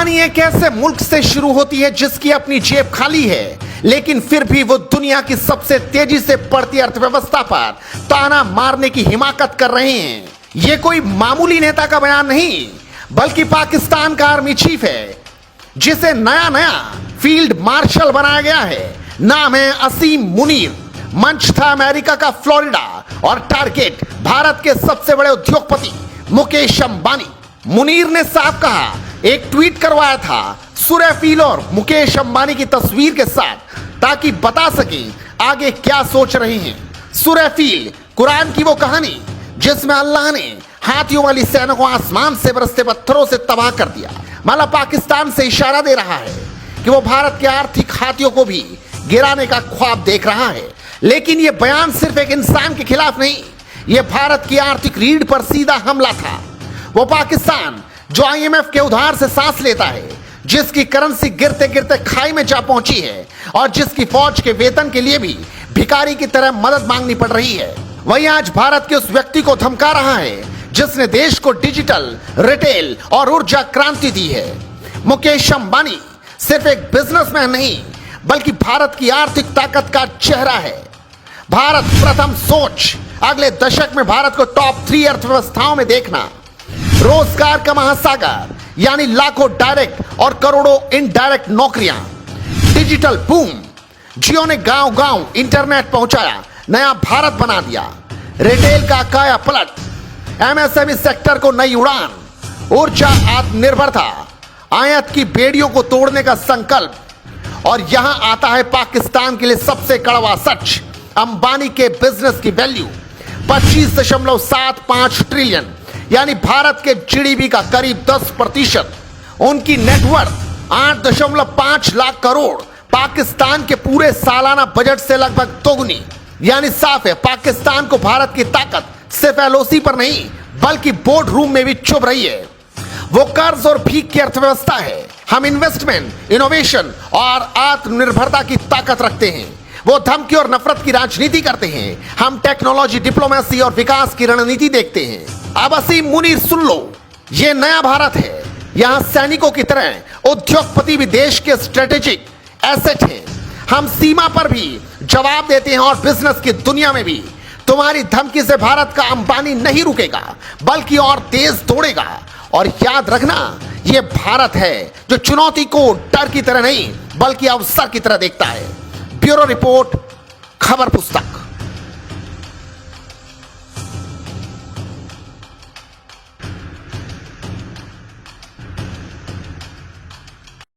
कहानी एक ऐसे मुल्क से शुरू होती है जिसकी अपनी जेब खाली है, लेकिन फिर भी वो दुनिया की सबसे तेजी से बढ़ती अर्थव्यवस्था पर ताना मारने की हिमाकत कर रहे हैं। ये कोई मामूली नेता का बयान नहीं, बल्कि पाकिस्तान का आर्मी चीफ है, जिसे नया नया फील्ड मार्शल बनाया गया है। नाम है असीम मुनीर। मंच था अमेरिका का फ्लोरिडा और टारगेट भारत के सबसे बड़े उद्योगपति मुकेश अंबानी। मुनीर ने साफ कहा, एक ट्वीट करवाया था सुरैफील और मुकेश अंबानी की तस्वीर के साथ, ताकि बता सके आगे क्या सोच रहे हैं। सुरैफील कुरान की वो कहानी जिसमें अल्लाह ने हाथियों वाली सेना को आसमान से बरसते पत्थरों से तबाह कर दिया। मतलब पाकिस्तान से इशारा दे रहा है कि वो भारत के आर्थिक हाथियों को भी गिराने का ख्वाब देख रहा है। लेकिन यह बयान सिर्फ एक इंसान के खिलाफ नहीं, यह भारत की आर्थिक रीढ़ पर सीधा हमला था। वो पाकिस्तान जो आईएमएफ के उधार से सांस लेता है, जिसकी करेंसी गिरते गिरते खाई में जा पहुंची है और जिसकी फौज के वेतन के लिए भी भिखारी की तरह मदद मांगनी पड़ रही है, वही आज भारत के उस व्यक्ति को धमका रहा है जिसने देश को डिजिटल, रिटेल और ऊर्जा क्रांति दी है। मुकेश अंबानी सिर्फ एक बिजनेसमैन नहीं, बल्कि भारत की आर्थिक ताकत का चेहरा है। भारत प्रथम सोच, अगले दशक में भारत को टॉप 3 अर्थव्यवस्थाओं में देखना। रोजगार का महासागर, यानी लाखों डायरेक्ट और करोड़ों इनडायरेक्ट नौकरियां। डिजिटल बूम, जियो ने गांव गांव इंटरनेट पहुंचाया, नया भारत बना दिया। रिटेल का काया पलट, एमएसएमई सेक्टर को नई उड़ान। ऊर्जा आत्मनिर्भरता, आयात की बेड़ियों को तोड़ने का संकल्प। और यहां आता है पाकिस्तान के लिए सबसे कड़वा सच, अंबानी के बिजनेस की वैल्यू 25.75 ट्रिलियन, यानी भारत के जीडीपी का करीब 10%। उनकी नेटवर्थ 8.5 लाख करोड़, पाकिस्तान के पूरे सालाना बजट से लगभग दोगुनी। यानी साफ है, पाकिस्तान को भारत की ताकत सिर्फ एलओसी पर नहीं, बल्कि बोर्ड रूम में भी चुभ रही है। वो कर्ज और भीख की अर्थव्यवस्था है। हम इन्वेस्टमेंट, इनोवेशन और आत्मनिर्भरता की ताकत रखते हैं। वो धमकी और नफरत की राजनीति करते हैं। हम टेक्नोलॉजी, डिप्लोमेसी और विकास की रणनीति देखते हैं। अब असीम मुनीर सुन लो, ये नया भारत है। यहां सैनिकों की तरह उद्योगपति भी देश के स्ट्रेटेजिक एसेट हैं। हम सीमा पर भी जवाब देते हैं और बिजनेस की दुनिया में भी। तुम्हारी धमकी से भारत का अंबानी नहीं रुकेगा, बल्कि और तेज दौड़ेगा। और याद रखना, यह भारत है जो चुनौती को डर की तरह नहीं, बल्कि अवसर की तरह देखता है। ब्यूरो रिपोर्ट, खबर पुस्तक।